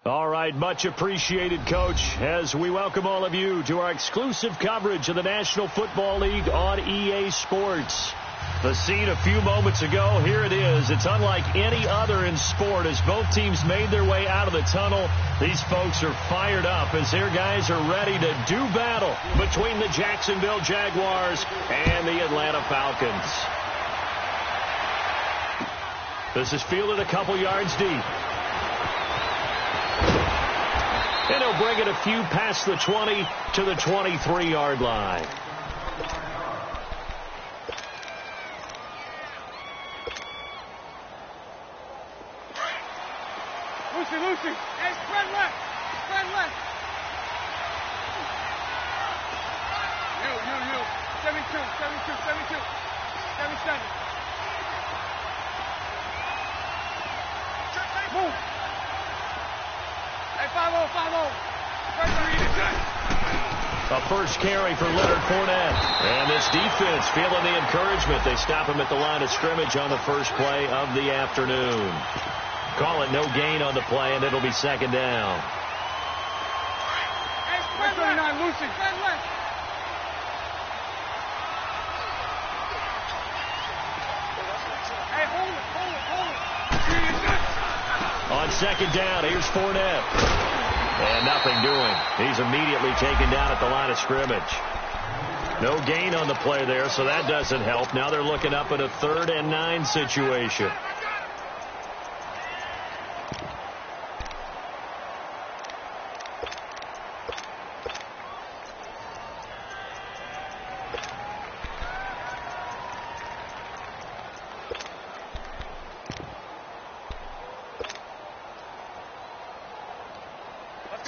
All right, much appreciated, Coach, as we welcome all of you to our exclusive coverage of the National Football League on EA Sports. The scene a few moments ago, here it is. It's unlike any other in sport as both teams made their way out of the tunnel. These folks are fired up as their guys are ready to do battle between the Jacksonville Jaguars and the Atlanta Falcons. This is fielded a couple yards deep. And he'll bring it a few past the 20 to the 23-yard line. Lucy. Hey, spread left. You. 72, 77. Move. Hey, 5-0. A first carry for Leonard Fournette. And this defense feeling the encouragement. They stop him at the line of scrimmage on the first play of the afternoon. Call it no gain on the play, and it'll be second down. Hey, spread left. Lucy. Spread left. Hey, hold it. On second down, here's Fournette. And nothing doing. He's immediately taken down at the line of scrimmage. No gain on the play there, so that doesn't help. Now they're looking up at a 3rd and 9 situation.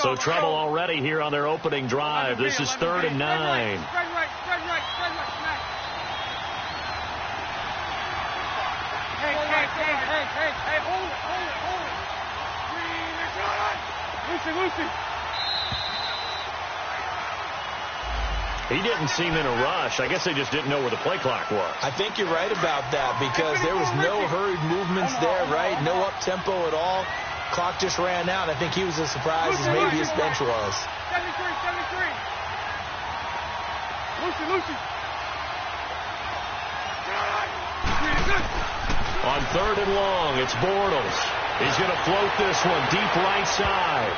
So trouble already here on their opening drive. This is 3rd and 9. Spread right. Hey, hold it. Lucy. He didn't seem in a rush. I guess they just didn't know where the play clock was. I think you're right about that because there was no hurried movements there, right? No up-tempo at all. Clock just ran out. I think he was as surprised as maybe his bench was. 73. Lucy. On 3rd and long, it's Bortles. He's going to float this one deep right side.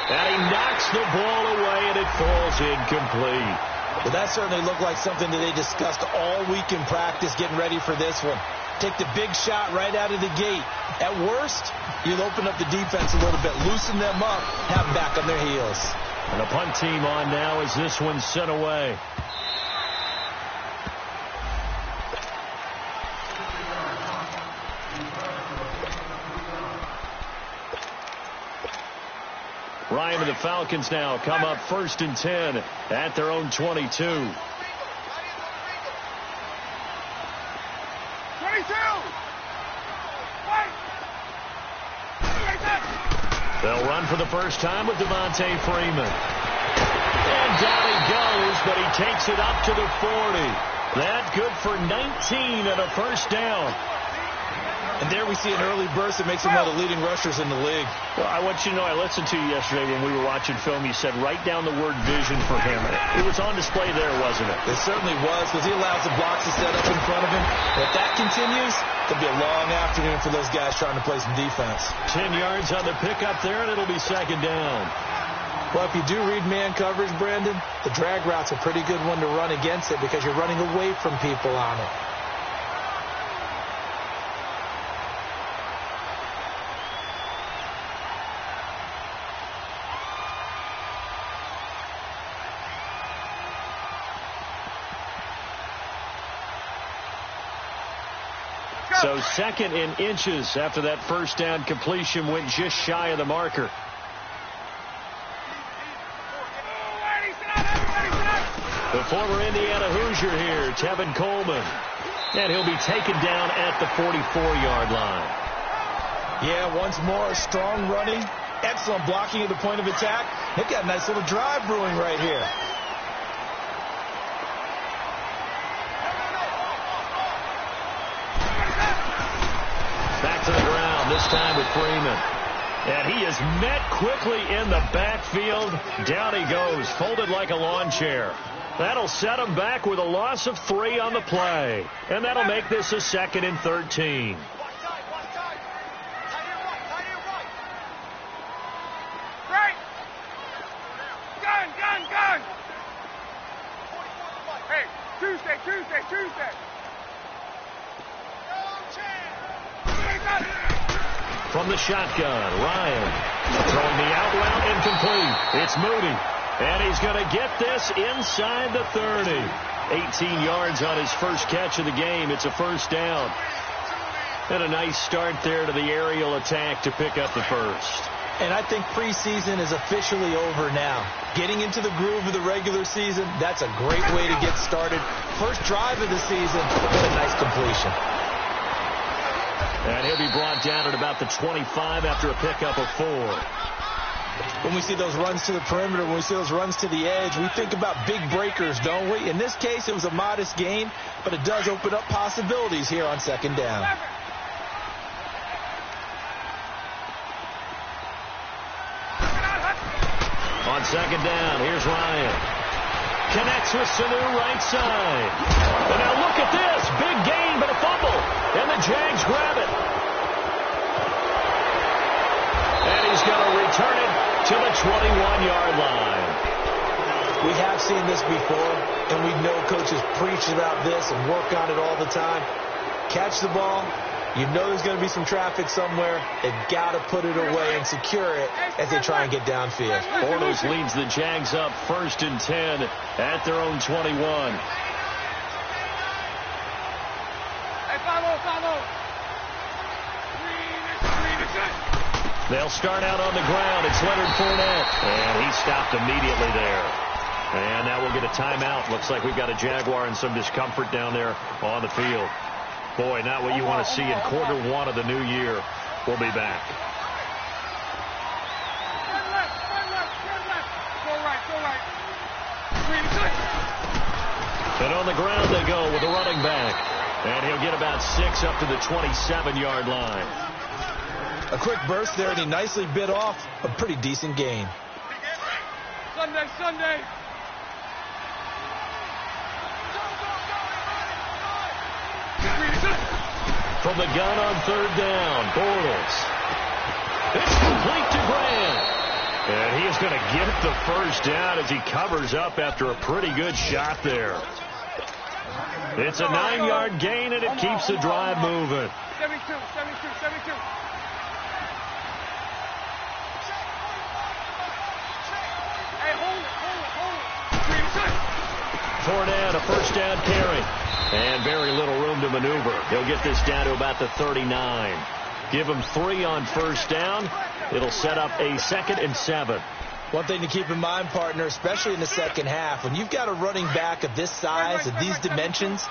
And he knocks the ball away, and it falls incomplete. Well, that certainly looked like something that they discussed all week in practice getting ready for this one. Take the big shot right out of the gate. At worst, you'll open up the defense a little bit, loosen them up, have them back on their heels. And the punt team on now as this one's sent away. Ryan and the Falcons now come up 1st and 10 at their own 22. 22. They'll run for the first time with Devontae Freeman. And down he goes, but he takes it up to the 40. That good for 19 and a first down. And there we see an early burst that makes him one of the leading rushers in the league. Well, I want you to know, I listened to you yesterday when we were watching film. You said write down the word vision for him. It was on display there, wasn't it? It certainly was, because he allows the blocks to set up in front of him. If that continues, it'll be a long afternoon for those guys trying to play some defense. 10 yards on the pickup there, and it'll be second down. Well, if you do read man coverage, Brandon, the drag route's a pretty good one to run against it because you're running away from people on it. So 2nd and inches after that first down completion went just shy of the marker. The former Indiana Hoosier here, Tevin Coleman. And he'll be taken down at the 44-yard line. Yeah, once more, strong running, excellent blocking at the point of attack. They've got a nice little drive brewing right here. Back to the ground, this time with Freeman. And he is met quickly in the backfield. Down he goes, folded like a lawn chair. That'll set him back with a loss of 3 on the play. And that'll make this a 2nd and 13. Right. Gun. Hey, Tuesday. From the shotgun, Ryan throwing the out route incomplete. It's Moody. And he's going to get this inside the 30. 18 yards on his first catch of the game. It's a first down. And a nice start there to the aerial attack to pick up the first. And I think preseason is officially over now. Getting into the groove of the regular season, that's a great way to get started. First drive of the season, what a nice completion. And he'll be brought down at about the 25 after a pickup of 4. When we see those runs to the perimeter, when we see those runs to the edge, we think about big breakers, don't we? In this case, it was a modest gain, but it does open up possibilities here on 2nd down. On 2nd down, here's Ryan. Connects with Sanu right side. And now look at this. Big gain, but a fumble. And the Jags grab it. And he's going to return it to the 21-yard line. We have seen this before, and we know coaches preach about this and work on it all the time. Catch the ball. You know there's going to be some traffic somewhere. They've got to put it away and secure it as they try and get downfield. Bortles leads the Jags up 1st and 10 at their own 21. Hey, follow. They'll start out on the ground. It's Leonard Fournette. And he stopped immediately there. And now we'll get a timeout. Looks like we've got a Jaguar and some discomfort down there on the field. Boy, not what you want to see in quarter 1 of the new year. We'll be back. Go right. And on the ground they go with a running back. And he'll get about 6 up to the 27-yard line. A quick burst there, and he nicely bit off a pretty decent gain. Sunday. From the gun on 3rd down, Bortles. It's complete to Grant. And he is going to get the first down as he covers up after a pretty good shot there. It's a 9-yard gain, and it keeps the drive moving. 72. Hey, hold it. Fournette, a first down carry. And very little room to maneuver. He'll get this down to about the 39. Give him 3 on first down. It'll set up a 2nd and 7. One thing to keep in mind, partner, especially in the second half, when you've got a running back of this size, of these dimensions,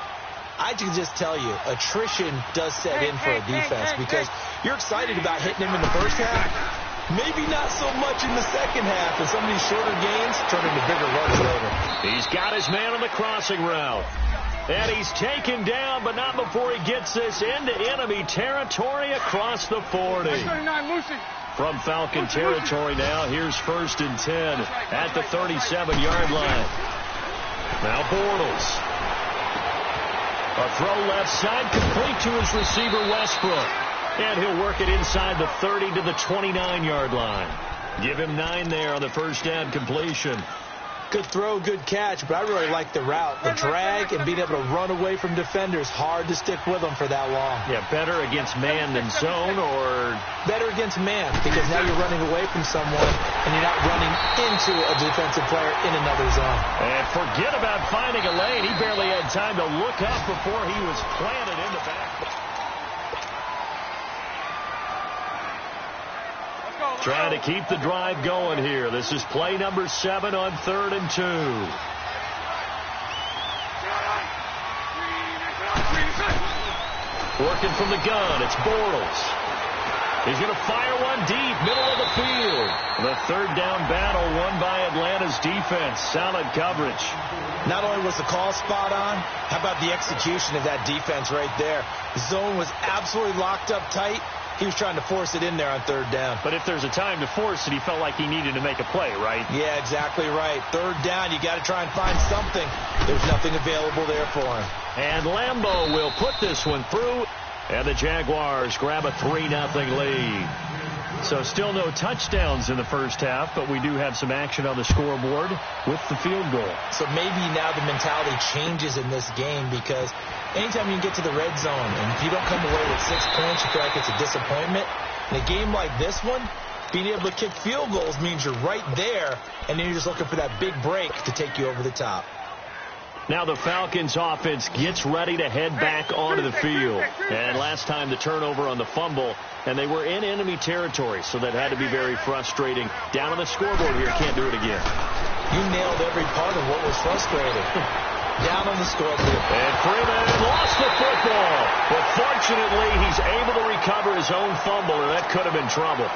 I can just tell you, attrition does set in for a defense because you're excited about hitting him in the first half. Maybe not so much in the second half, and some of these shorter gains turn into bigger runs later. He's got his man on the crossing route. And he's taken down, but not before he gets this into enemy territory across the 40. From Falcon territory now, here's 1st and 10 at the 37-yard line. Now Bortles. A throw left side, complete to his receiver, Westbrook. And he'll work it inside the 30 to the 29-yard line. Give him 9 there on the first down completion. Good throw, good catch, but I really like the route. The drag and being able to run away from defenders, hard to stick with them for that long. Yeah, better against man than zone, or? Better against man, because now you're running away from someone and you're not running into a defensive player in another zone. And forget about finding a lane. He barely had time to look up before he was planted in the back. Trying to keep the drive going here. This is play number 7 on 3rd and 2. Working from the gun, it's Bortles. He's going to fire one deep, middle of the field. The third down battle won by Atlanta's defense. Solid coverage. Not only was the call spot on, how about the execution of that defense right there? The zone was absolutely locked up tight. He was trying to force it in there on third down. But if there's a time to force it, he felt like he needed to make a play, right? Yeah, exactly right. Third down, you got to try and find something. There's nothing available there for him. And Lambeau will put this one through. And the Jaguars grab a 3-0 lead. So still no touchdowns in the first half, but we do have some action on the scoreboard with the field goal. So maybe now the mentality changes in this game, because anytime you can get to the red zone and if you don't come away with 6 points, you feel like it's a disappointment. In a game like this one, being able to kick field goals means you're right there, and then you're just looking for that big break to take you over the top. Now the Falcons offense gets ready to head back onto the field. And last time the turnover on the fumble, and they were in enemy territory, so that had to be very frustrating. Down on the scoreboard here, can't do it again. You nailed every part of what was frustrating. Down on the scoreboard. And Freeman lost the football. But fortunately, he's able to recover his own fumble, or that could have been trouble.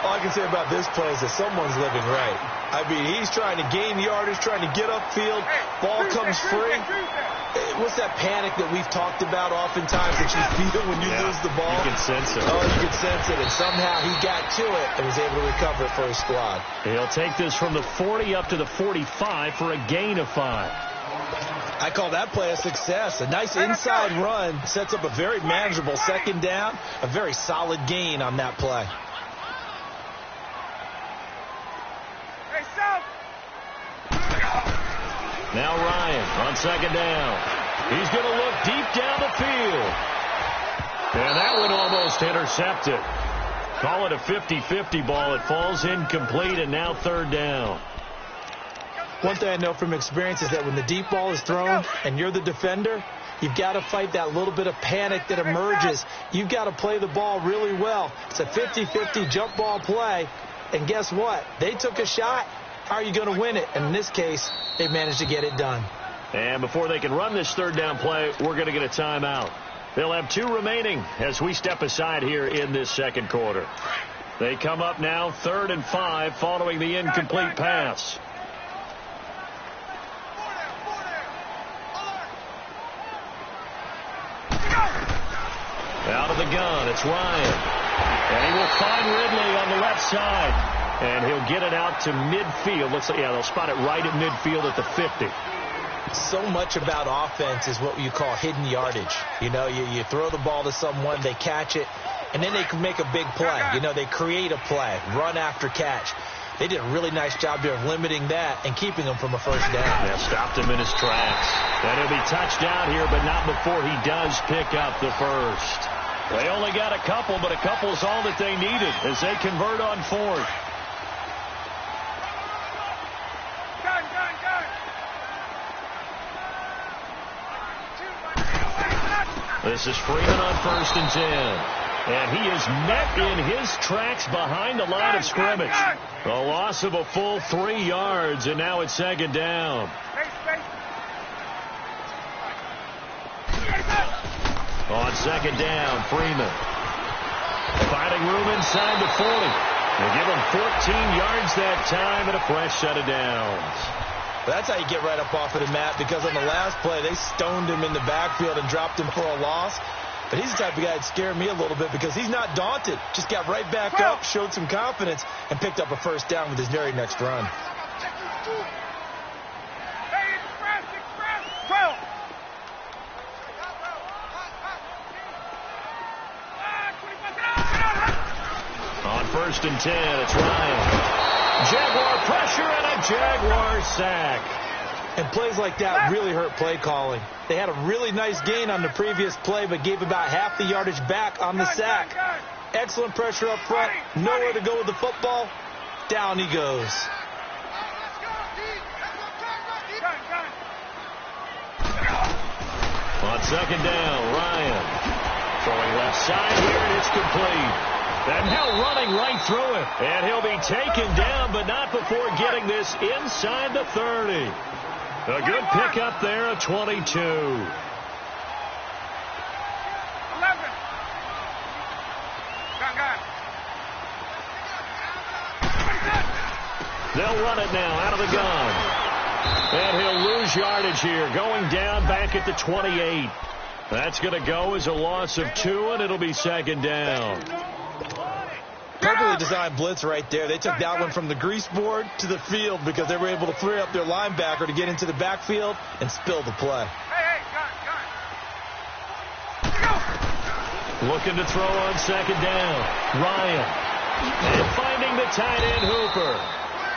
All I can say about this play is that someone's living right. I mean, he's trying to gain yardage, trying to get upfield. Ball comes free. What's that panic that we've talked about oftentimes that you feel when you lose the ball? You can sense it. Oh, you can sense it. And somehow he got to it and was able to recover it for his squad. He'll take this from the 40 up to the 45 for a gain of 5. I call that play a success. A nice inside run sets up a very manageable second down. A very solid gain on that play. Now Ryan on second down. He's going to look deep down the field. And that one almost intercepted. Call it a 50-50 ball. It falls incomplete, and now third down. One thing I know from experience is that when the deep ball is thrown and you're the defender, you've got to fight that little bit of panic that emerges. You've got to play the ball really well. It's a 50-50 jump ball play. And guess what? They took a shot. How are you going to win it? And in this case, they managed to get it done. And before they can run this third down play, we're going to get a timeout. They'll have 2 remaining as we step aside here in this second quarter. They come up now 3rd and 5 following the incomplete pass. Out of the gun, it's Ryan. And he will find Ridley on the left side. And he'll get it out to midfield. Looks like, they'll spot it right at midfield at the 50. So much about offense is what you call hidden yardage. You know, you throw the ball to someone, they catch it, and then they can make a big play. You know, they create a play, run after catch. They did a really nice job there of limiting that and keeping him from a first down. Yeah, stopped him in his tracks. And he'll be touched down here, but not before he does pick up the first. They only got a couple, but a couple is all that they needed as they convert on 4th. This is Freeman on 1st and 10. And he is met in his tracks behind the line of scrimmage. A loss of a full 3 yards, and now it's second down. On second down, Freeman. Finding room inside the 40. They give him 14 yards that time and a fresh set of downs. That's how you get right up off of the mat, because on the last play, they stoned him in the backfield and dropped him for a loss. But he's the type of guy that scared me a little bit because he's not daunted. Just got right back up, showed some confidence, and picked up a first down with his very next run. On 1st and 10, it's Ryan. Jaguar pressure and a Jaguar sack. And plays like that really hurt play calling. They had a really nice gain on the previous play, but gave about half the yardage back on the sack. Excellent pressure up front. Nowhere to go with the football. Down he goes. On second down, Ryan. Throwing left side here, and it's complete. And now running right through it. And he'll be taken down, but not before getting this inside the 30. A good pickup there, a 22. 11, They'll run it now out of the gun. And he'll lose yardage here, going down back at the 28. That's going to go as a loss of 2, and it'll be second down. Perfectly designed blitz right there. They took that one from the grease board to the field because they were able to free up their linebacker to get into the backfield and spill the play. Hey, gun. Looking to throw on second down. Ryan. And finding the tight end Hooper.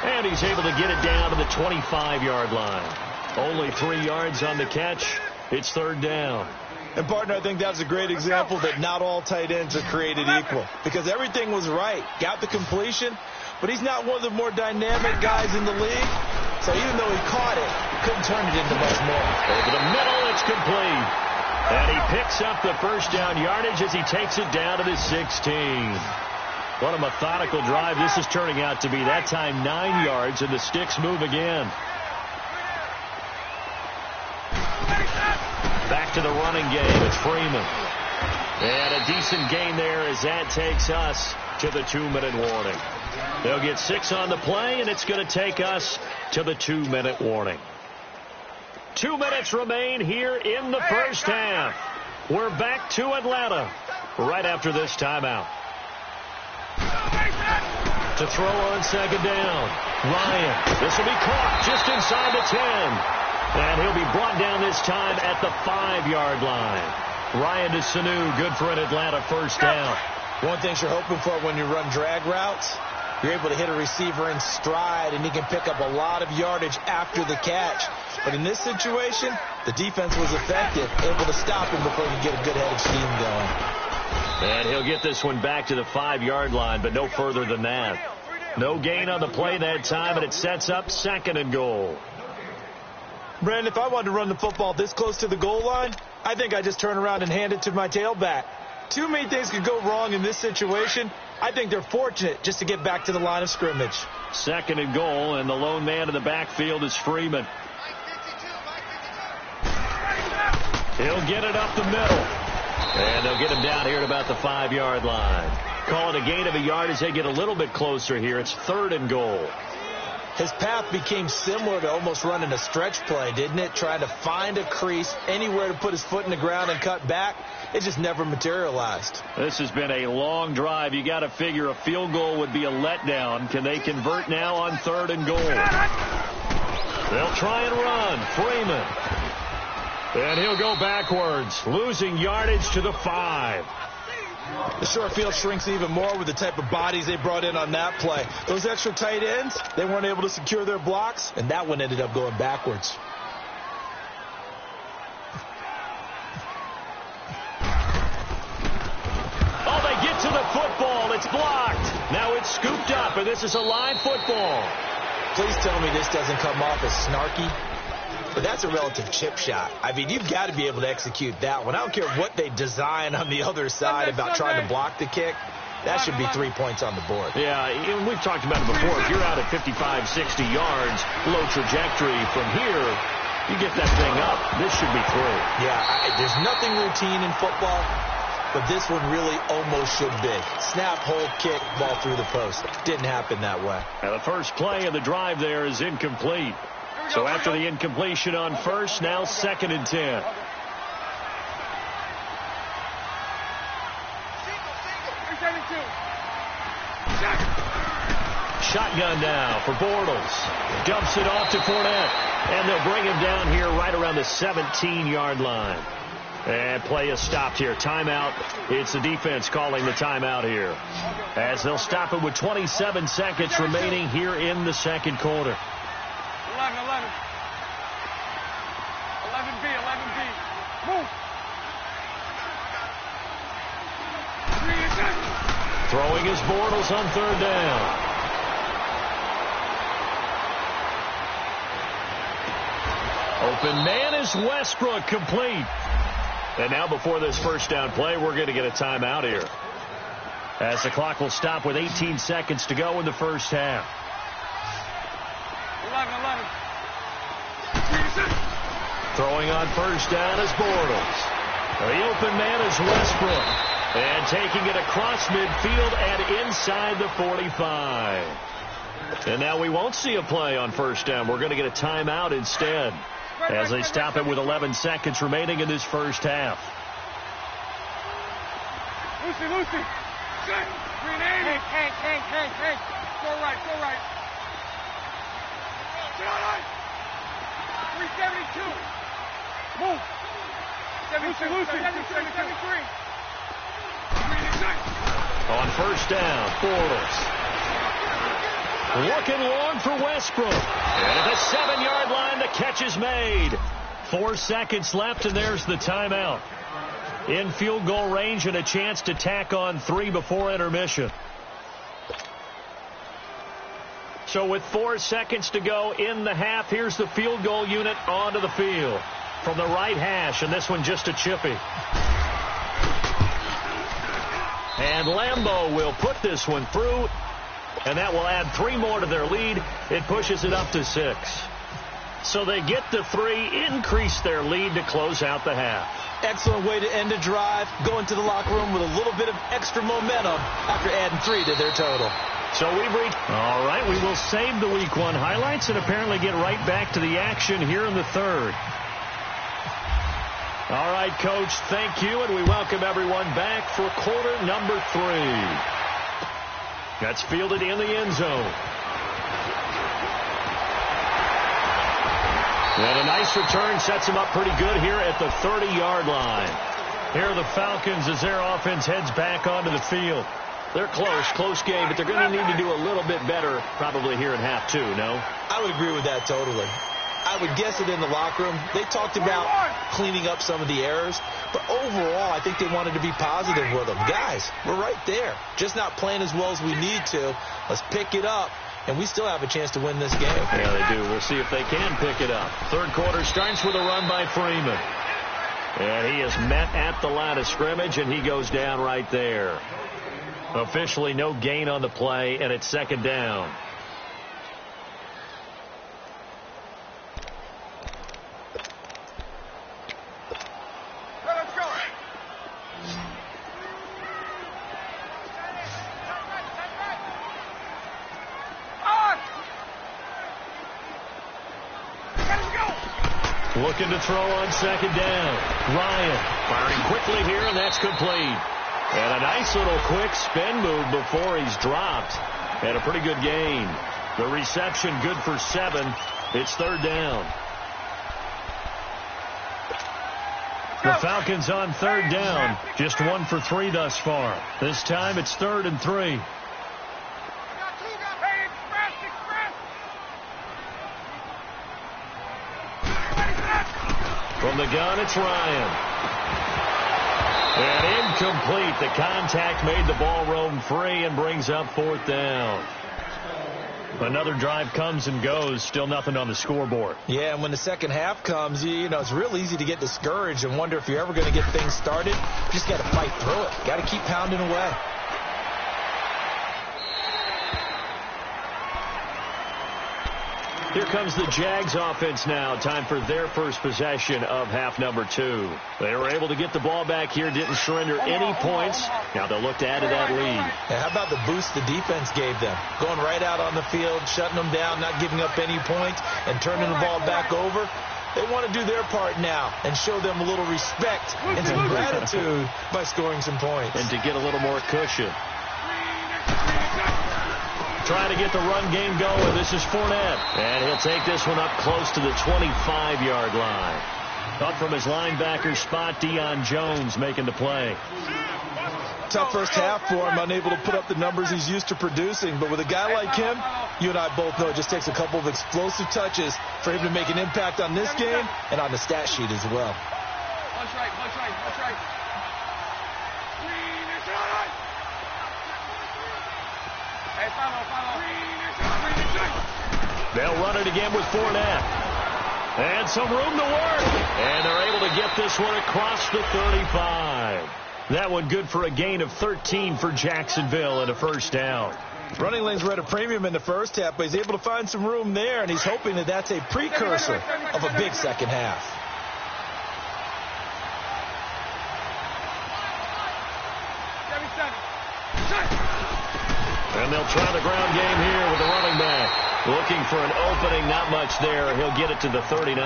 And he's able to get it down to the 25-yard line. Only 3 yards on the catch. It's third down. And, partner, I think that's a great example that not all tight ends are created equal because everything was right. Got the completion, but he's not one of the more dynamic guys in the league. So even though he caught it, he couldn't turn it into much more. Over the middle, it's complete. And he picks up the first down yardage as he takes it down to the 16. What a methodical drive this is turning out to be. That time 9 yards, and the sticks move again. Back to the running game. It's Freeman. And a decent gain there as that takes us to the 2-minute warning. They'll get 6 on the play, and it's going to take us to the 2-minute warning. 2 minutes remain here in the first half. We're back to Atlanta right after this timeout. To throw on second down. Ryan. This will be caught just inside the 10. And he'll be brought down this time at the 5-yard line. Ryan to Sanu, good for an Atlanta first down. One thing you're hoping for when you run drag routes, you're able to hit a receiver in stride, and he can pick up a lot of yardage after the catch. But in this situation, the defense was effective, able to stop him before he could get a good head of steam going. And he'll get this one back to the 5-yard line, but no further than that. No gain on the play that time, and it sets up 2nd and goal. Brandon, if I wanted to run the football this close to the goal line, I think I just turn around and hand it to my tailback. Too many things could go wrong in this situation. I think they're fortunate just to get back to the line of scrimmage. 2nd and goal, and the lone man in the backfield is Freeman. He'll get it up the middle. And they'll get him down here at about the 5-yard line. Call it a gain of a yard as they get a little bit closer here. It's 3rd and goal. His path became similar to almost running a stretch play, didn't it? Trying to find a crease, anywhere to put his foot in the ground and cut back. It just never materialized. This has been a long drive. You got to figure a field goal would be a letdown. Can they convert now on 3rd and goal? They'll try and run. Freeman. And he'll go backwards, losing yardage to the 5. The short field shrinks even more with the type of bodies they brought in on that play. Those extra tight ends, they weren't able to secure their blocks, and that one ended up going backwards. Oh, they get to the football. It's blocked. Now it's scooped up, and this is a live football. Please tell me this doesn't come off as snarky. But that's a relative chip shot. I mean, you've got to be able to execute that one. I don't care what they design on the other side about trying to block the kick. That should be 3 points on the board. Yeah, and we've talked about it before. If you're out at 55, 60 yards, low trajectory from here, you get that thing up. This should be through. Yeah, there's nothing routine in football, but this one really almost should be. Snap, hold, kick, ball through the post. Didn't happen that way. Now the first play of the drive there is incomplete. So after the incompletion on first, now 2nd and 10. Shotgun now for Bortles. Dumps it off to Fournette. And they'll bring him down here right around the 17-yard line. And play is stopped here. Timeout. It's the defense calling the timeout here. As they'll stop it with 27 seconds remaining here in the second quarter. 11B. Move. Throwing his Bortles on 3rd down. Open man is Westbrook, complete. And now before this first down play, we're going to get a timeout here. As the clock will stop with 18 seconds to go in the first half. 11. Throwing on first down is Bortles. The open man is Westbrook. And taking it across midfield and inside the 45. And now we won't see a play on first down. We're going to get a timeout instead as they stop it with 11 seconds remaining in this first half. Lucy. Green 80. Hank. Go right. Get on right. 372. Move. 73. On first down, Bortles. Looking long for Westbrook. And at the 7-yard line, the catch is made. 4 seconds left, and there's the timeout. In field goal range and a chance to tack on 3 before intermission. So with 4 seconds to go in the half, here's the field goal unit onto the field. From the right hash, and this one just a chippy. And Lambeau will put this one through, and that will add 3 more to their lead. It pushes it up to 6. So they get the 3, increase their lead to close out the half. Excellent way to end a drive. Go into the locker room with a little bit of extra momentum after adding 3 to their total. So we've reached... All right, we will save the Week 1 highlights and apparently get right back to the action here in the third. All right, Coach, thank you, and we welcome everyone back for quarter number 3. That's fielded in the end zone. And a nice return sets them up pretty good here at the 30-yard line. Here are the Falcons as their offense heads back onto the field. They're close game, but they're going to need to do a little bit better probably here in half 2, no? I would agree with that totally. I would guess that in the locker room, they talked about cleaning up some of the errors, but overall, I think they wanted to be positive with them. Guys, we're right there. Just not playing as well as we need to. Let's pick it up, and we still have a chance to win this game. Yeah, they do. We'll see if they can pick it up. Third quarter starts with a run by Freeman. And he is met at the line of scrimmage, and he goes down right there. Officially no gain on the play, and it's second down. Looking to throw on second down. Ryan firing quickly here, and that's complete. And a nice little quick spin move before he's dropped. And a pretty good gain. The reception good for 7. It's third down. The Falcons on third down. Just 1 for 3 thus far. This time it's 3rd and 3. From the gun, it's Ryan. And incomplete. The contact made the ball roam free and brings up 4th down. Another drive comes and goes. Still nothing on the scoreboard. Yeah, and when the second half comes, you know, it's real easy to get discouraged and wonder if you're ever going to get things started. You just got to fight through it. Got to keep pounding away. Here comes the Jags offense now. Time for their first possession of half number 2. They were able to get the ball back here, didn't surrender any points. Now they'll look to add to that lead. And how about the boost the defense gave them? Going right out on the field, shutting them down, not giving up any points, and turning the ball back over. They want to do their part now and show them a little respect and some gratitude by scoring some points. And to get a little more cushion. Trying to get the run game going. This is Fournette. And he'll take this one up close to the 25-yard line. Up from his linebacker spot, Deion Jones making the play. Tough first half for him, unable to put up the numbers he's used to producing. But with a guy like him, you and I both know it just takes a couple of explosive touches for him to make an impact on this game and on the stat sheet as well. Punch right. They'll run it again with Fournette. And some room to work. And they're able to get this one across the 35. That one good for a gain of 13 for Jacksonville and a first down. Running lanes were at a premium in the first half, but he's able to find some room there, and he's hoping that that's a precursor of a big second half. And they'll try the ground game here with the running back. Looking for an opening, not much there. He'll get it to the 39.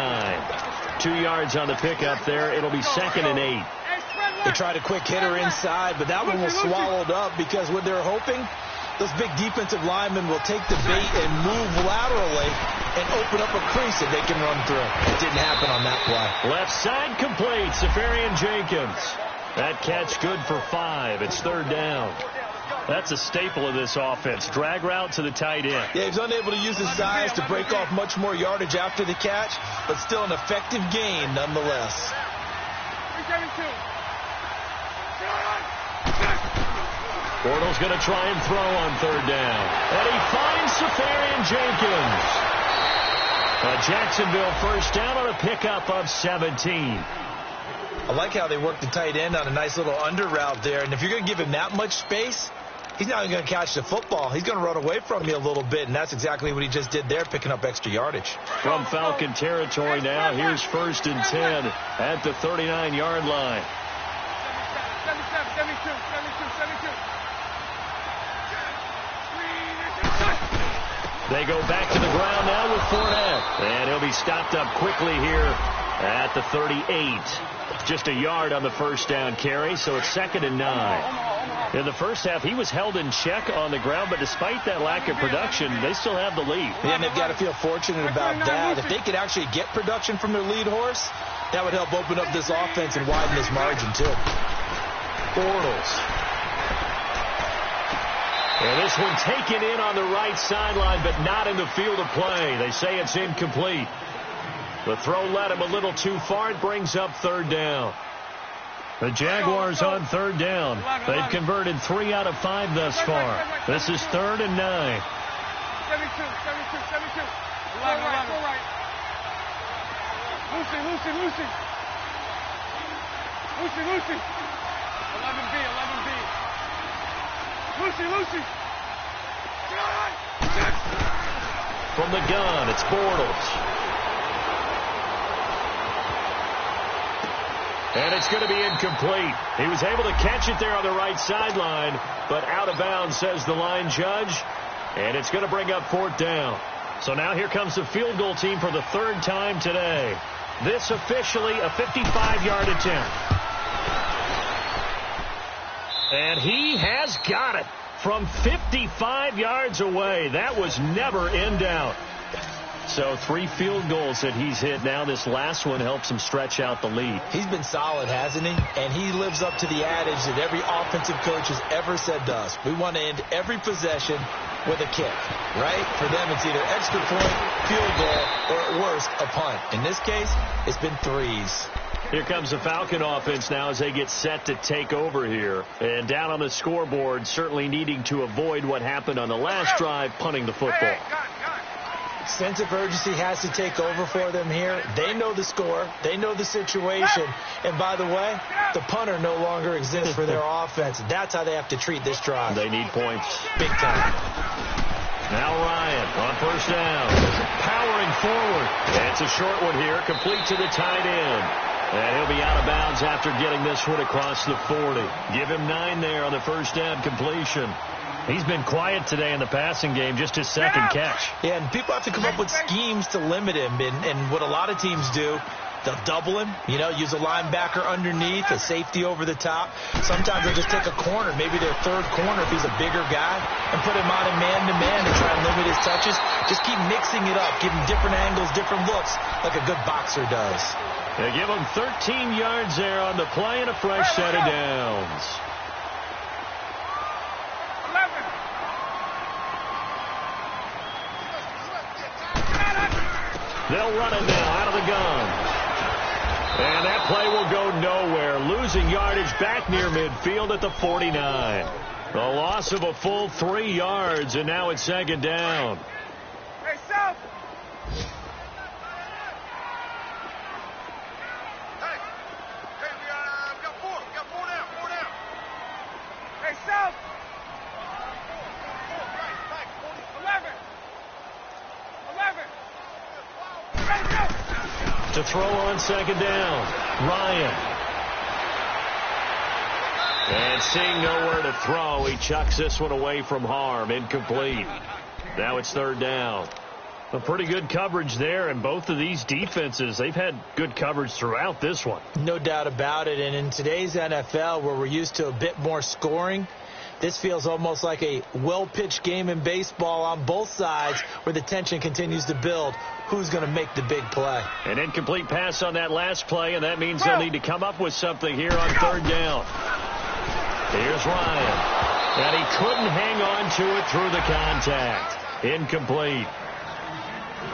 2 yards on the pickup there. It'll be 2nd and 8. They tried a quick hitter inside, but that one was swallowed up because what they're hoping, those big defensive linemen will take the bait and move laterally and open up a crease that they can run through. It didn't happen on that play. Left side complete, Safarian Jenkins. That catch good for 5. It's 3rd down. That's a staple of this offense. Drag route to the tight end. Yeah, he's unable to use his size to break off much more yardage after the catch, but still an effective gain nonetheless. Bortles going to try and throw on 3rd down. And he finds Safarian Jenkins. A Jacksonville first down on a pickup of 17. I like how they work the tight end on a nice little under route there. And if you're going to give him that much space, he's not even going to catch the football. He's going to run away from you a little bit, and that's exactly what he just did there, picking up extra yardage. From Falcon territory now, here's 1st and 10 at the 39-yard line. 72. They go back to the ground now with Fournette. And he'll be stopped up quickly here at the 38. Just a yard on the first down carry, so it's 2nd and 9. In the first half, he was held in check on the ground, but despite that lack of production, they still have the lead. Yeah, and they've got to feel fortunate about that. If they could actually get production from their lead horse, that would help open up this offense and widen this margin, too. Bortles. And this one taken in on the right sideline, but not in the field of play. They say it's incomplete. The throw led him a little too far. It brings up 3rd down. The Jaguars on 3rd down. They've converted 3 out of 5 thus far. This is 3rd and 9. 72. 11. Lucy. 11B. Lucy. From the gun, it's Bortles. And it's going to be incomplete. He was able to catch it there on the right sideline, but out of bounds, says the line judge. And it's going to bring up 4th down. So now here comes the field goal team for the 3rd time today. This officially a 55-yard attempt. And he has got it from 55 yards away. That was never in doubt. So 3 field goals that he's hit now. This last one helps him stretch out the lead. He's been solid, hasn't he? And he lives up to the adage that every offensive coach has ever said to us. We want to end every possession with a kick, right? For them, it's either extra point, field goal, or at worst, a punt. In this case, it's been 3s. Here comes the Falcon offense now as they get set to take over here. And down on the scoreboard, certainly needing to avoid what happened on the last drive, punting the football. Sense of urgency has to take over for them here. They know the score. They know the situation. And by the way, the punter no longer exists for their offense. That's how they have to treat this drive. They need points. Big time. Now Ryan on first down. Powering forward. And it's a short one here, complete to the tight end. And he'll be out of bounds after getting this one across the 40. Give him 9 there on the first down completion. He's been quiet today in the passing game, just his 2nd catch. Yeah, and people have to come up with schemes to limit him. And what a lot of teams do, they'll double him, use a linebacker underneath, a safety over the top. Sometimes they'll just take a corner, maybe their 3rd corner if he's a bigger guy, and put him on a man-to-man and try and limit his touches. Just keep mixing it up, give him different angles, different looks, like a good boxer does. They give him 13 yards there on the play and a fresh set of downs. They'll run it now out of the gun. And that play will go nowhere. Losing yardage back near midfield at the 49. The loss of a full 3 yards, and now it's 2nd down. Hey, South! Hey, we got 4. We got 4 down. Hey, South! 11. To throw on 2nd down. Ryan. And seeing nowhere to throw, he chucks this one away from harm. Incomplete. Now it's third down. A pretty good coverage there, and both of these defenses, they've had good coverage throughout this one. No doubt about it, and in today's NFL, where we're used to a bit more scoring, this feels almost like a well-pitched game in baseball on both sides where the tension continues to build. Who's going to make the big play? An incomplete pass on that last play, and that means they'll need to come up with something here on third down. Here's Ryan. And he couldn't hang on to it through the contact. Incomplete.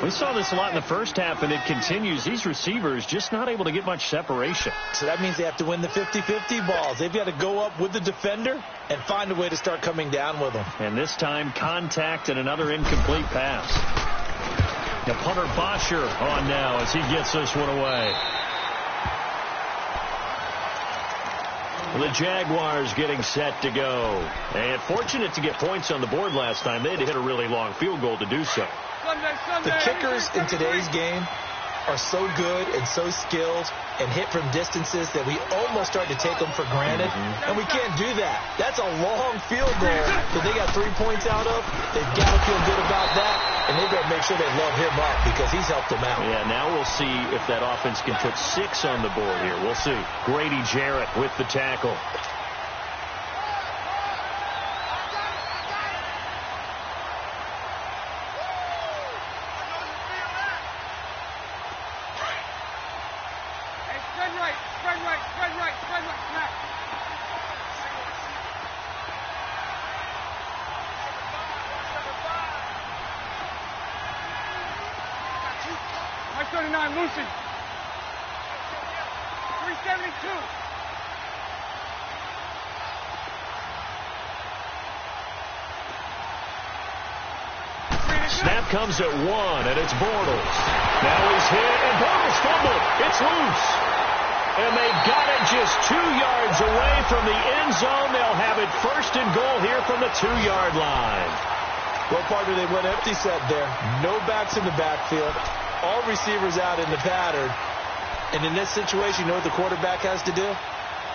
We saw this a lot in the first half, and it continues. These receivers just not able to get much separation. So that means they have to win the 50-50 balls. They've got to go up with the defender and find a way to start coming down with them. And this time, contact and another incomplete pass. The punter Bosher on now as he gets this one away. The Jaguars getting set to go. And fortunate to get points on the board last time. They had to hit a really long field goal to do so. The kickers in today's game are so good and so skilled and hit from distances that we almost start to take them for granted. And we can't do that. That's a long field goal that they got 3 points out of. They've got to feel good about that, and they've got to make sure they love him up because he's helped them out. Yeah, now we'll see if that offense can put 6 on the board here. We'll see. Grady Jarrett with the tackle. Lucy. 372. Snap comes at 1, and it's Bortles. Now he's hit, and Bortles fumbled. It's loose. And they've got it just 2 yards away from the end zone. They'll have it first and goal here from the 2-yard line. Well, partner, they went empty set there. No backs in the backfield. All receivers out in the pattern. And in this situation, you know what the quarterback has to do?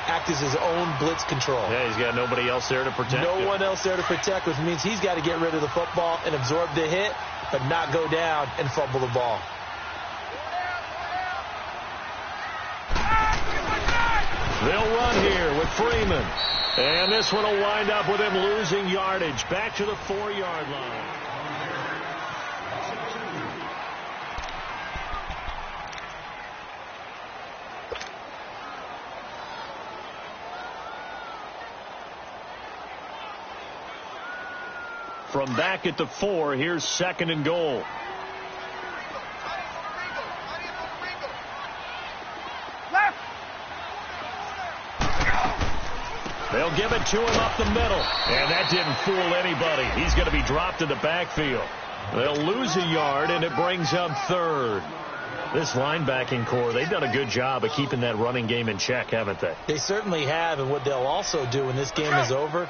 Act as his own blitz control. Yeah, he's got nobody else there to protect him. No one else there to protect, which means he's got to get rid of the football and absorb the hit, but not go down and fumble the ball. They'll run here with Freeman. And this one will wind up with him losing yardage. Back to the 4-yard line. From back at the 4, here's second and goal. They'll give it to him up the middle. And that didn't fool anybody. He's going to be dropped in the backfield. They'll lose a yard, and it brings up third. This linebacking core, they've done a good job of keeping that running game in check, haven't they? They certainly have, and what they'll also do when this game is over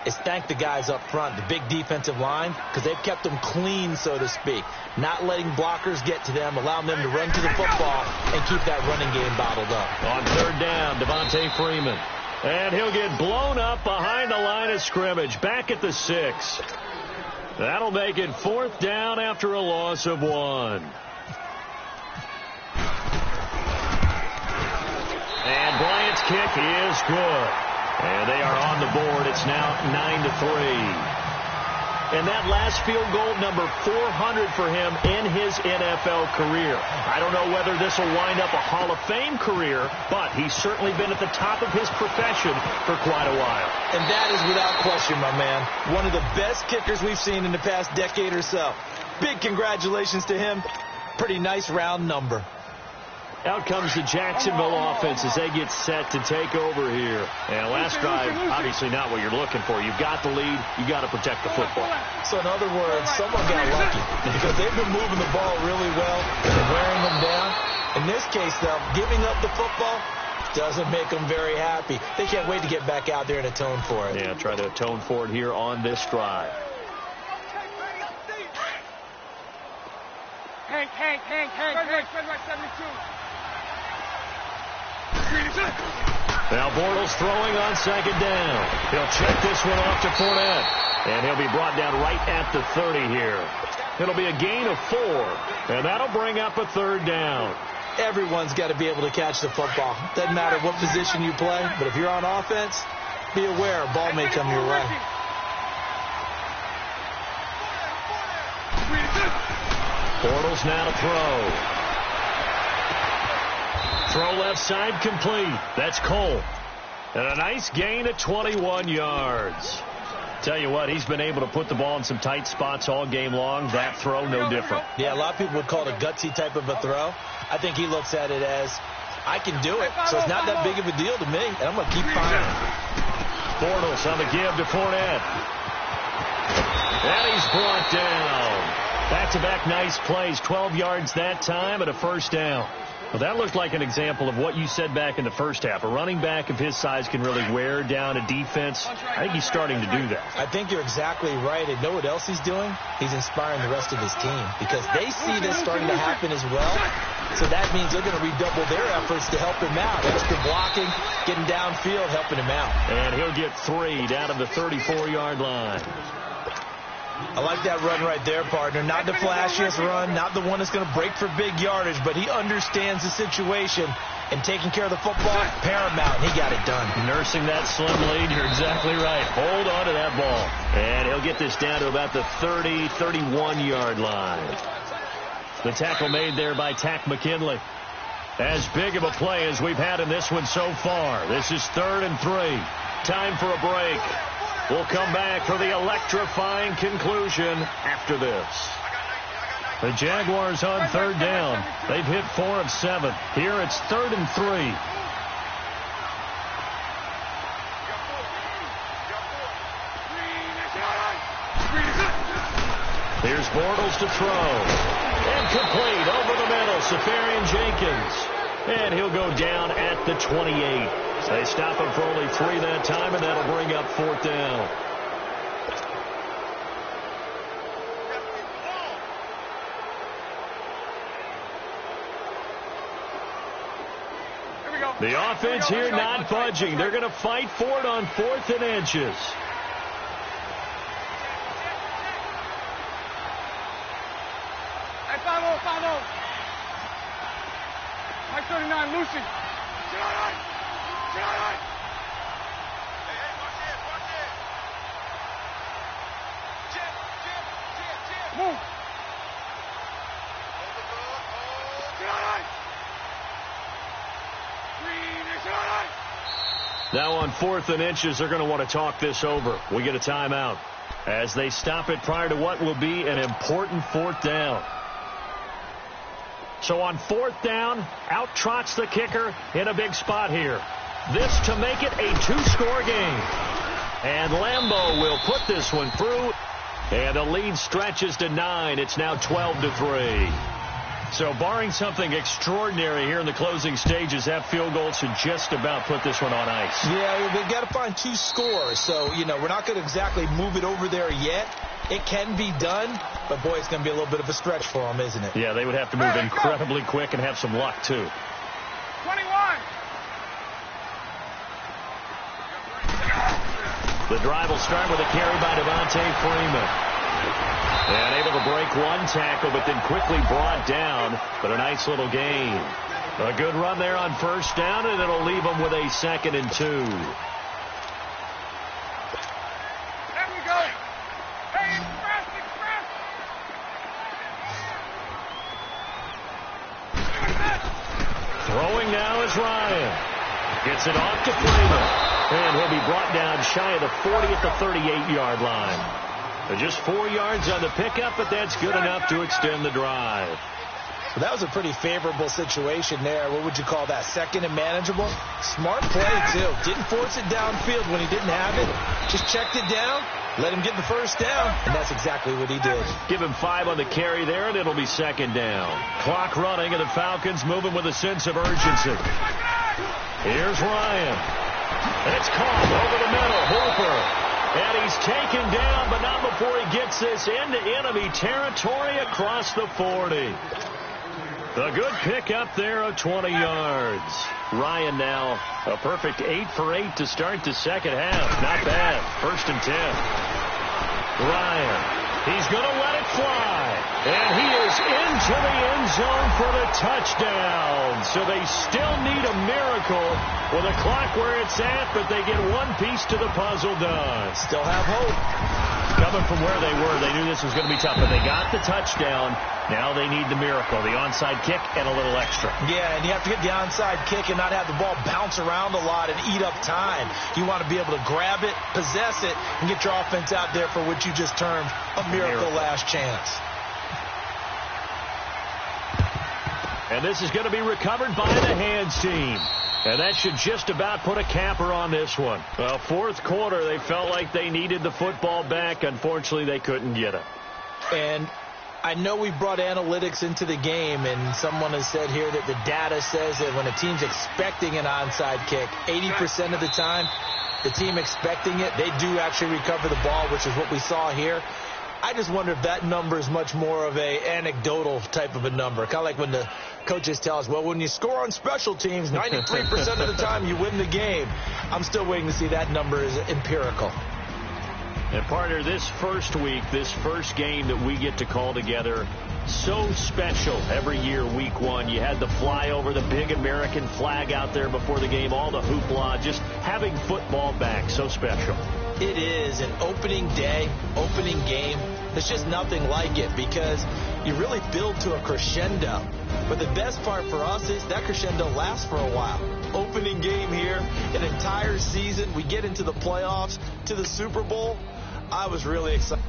is thank the guys up front, the big defensive line, because they've kept them clean, so to speak. Not letting blockers get to them, allowing them to run to the football and keep that running game bottled up. On third down, Devontae Freeman. And he'll get blown up behind the line of scrimmage, back at the 6. That'll make it fourth down after a loss of 1. And Bryant's kick is good. And they are on the board. It's now 9-3. And that last field goal, number 400 for him in his NFL career. I don't know whether this will wind up a Hall of Fame career, but he's certainly been at the top of his profession for quite a while. And that is without question, my man. One of the best kickers we've seen in the past decade or so. Big congratulations to him. Pretty nice round number. Out comes the Jacksonville offense as they get set to take over here. And last drive, obviously not what you're looking for. You've got the lead. You've got to protect the football. So in other words, someone got lucky because they've been moving the ball really well and wearing them down. In this case, though, giving up the football doesn't make them very happy. They can't wait to get back out there and atone for it. Yeah, try to atone for it here on this drive. Hank, 72. Now Bortles throwing on second down. He'll check this one off to Fournette. And he'll be brought down right at the 30 here. It'll be a gain of 4. And that'll bring up a third down. Everyone's got to be able to catch the football. Doesn't matter what position you play, but if you're on offense, be aware a ball may come your way. Bortles now to throw. Throw left side complete. That's Cole. And a nice gain of 21 yards. Tell you what, he's been able to put the ball in some tight spots all game long. That throw, no different. Yeah, a lot of people would call it a gutsy type of a throw. I think he looks at it as, I can do it, so it's not that big of a deal to me, and I'm going to keep firing. Bortles on the give to Fournette. And he's brought down. Back-to-back nice plays, 12 yards that time and a first down. Well, that looked like an example of what you said back in the first half. A running back of his size can really wear down a defense. I think he's starting to do that. I think you're exactly right. And know what else he's doing? He's inspiring the rest of his team because they see this starting to happen as well. So that means they're going to redouble their efforts to help him out. Extra blocking, getting downfield, helping him out. And he'll get 3 down to the 34-yard line. I like that run right there, partner. Not the flashiest run, not the one that's going to break for big yardage, but he understands the situation, and taking care of the football, paramount, and he got it done. Nursing that slim lead, you're exactly right. Hold on to that ball. And he'll get this down to about the 30, 31-yard line. The tackle made there by Tack McKinley. As big of a play as we've had in this one so far. This is 3rd and 3. Time for a break. We'll come back for the electrifying conclusion after this. The Jaguars on 3rd down. They've hit 4 of 7. Here it's 3rd and 3. Here's Bortles to throw. And complete over the middle. Safarian Jenkins. And he'll go down at the 28. They stop him for only 3 that time, and that'll bring up 4th down. The offense here not budging. They're going to fight for it on 4th and inches. Hey, 5-0. Mike 39, Lucy. Get on. Hey, watch it. Jim. Move. Get on. Now on 4th and inches, they're going to want to talk this over. We get a timeout as they stop it prior to what will be an important 4th down. So on 4th down, out trots the kicker in a big spot here. This to make it a 2-score game. And Lambeau will put this one through. And the lead stretches to 9. It's now 12-3. So barring something extraordinary here in the closing stages, that field goal should just about put this one on ice. Yeah, they've got to find 2 scores. So, we're not going to exactly move it over there yet. It can be done, but, boy, it's going to be a little bit of a stretch for them, isn't it? Yeah, they would have to move incredibly quick and have some luck, too. 21. The drive will start with a carry by Devontae Freeman. And able to break one tackle, but then quickly brought down. But a nice little gain. A good run there on 1st down, and it'll leave them with a 2nd and 2. There we go. Hey, express. Throwing now is Ryan. Gets it off to Freeman. And he'll be brought down shy of the 40 at the 38-yard line. Just 4 yards on the pickup, but that's good enough to extend the drive. So that was a pretty favorable situation there. What would you call that? 2nd and manageable? Smart play, too. Didn't force it downfield when he didn't have it. Just checked it down, let him get the 1st down, and that's exactly what he did. Give him 5 on the carry there, and it'll be 2nd down. Clock running, and the Falcons moving with a sense of urgency. Here's Ryan. And it's caught over the middle. Hooper. And he's taken down, but not before he gets this into enemy territory across the 40. A good pick up there of 20 yards. Ryan now a perfect 8 for 8 to start the second half. Not bad. 1st and 10. Ryan, he's going to let it fly. And he is into the end zone for the touchdown. So they still need a miracle with a clock where it's at, but they get one piece to the puzzle done. Still have hope. Coming from where they were, they knew this was going to be tough, but they got the touchdown. Now they need the miracle, the onside kick and a little extra. Yeah, and you have to get the onside kick and not have the ball bounce around a lot and eat up time. You want to be able to grab it, possess it, and get your offense out there for what you just termed a miracle last chance. And this is going to be recovered by the hands team. And that should just about put a capper on this one. Well, 4th quarter, they felt like they needed the football back. Unfortunately, they couldn't get it. And I know we brought analytics into the game, and someone has said here that the data says that when a team's expecting an onside kick, 80% of the time, the team expecting it, they do actually recover the ball, which is what we saw here. I just wonder if that number is much more of a anecdotal type of a number. Kind of like when the coaches tell us, well, when you score on special teams, 93% of the time you win the game. I'm still waiting to see that number is empirical. And partner, this first week, this first game that we get to call together, so special every year, week 1. You had the flyover, the big American flag out there before the game, all the hoopla, just having football back, so special. It is an opening day, opening game. There's just nothing like it because you really build to a crescendo. But the best part for us is that crescendo lasts for a while. Opening game here, an entire season. We get into the playoffs, to the Super Bowl. I was really excited.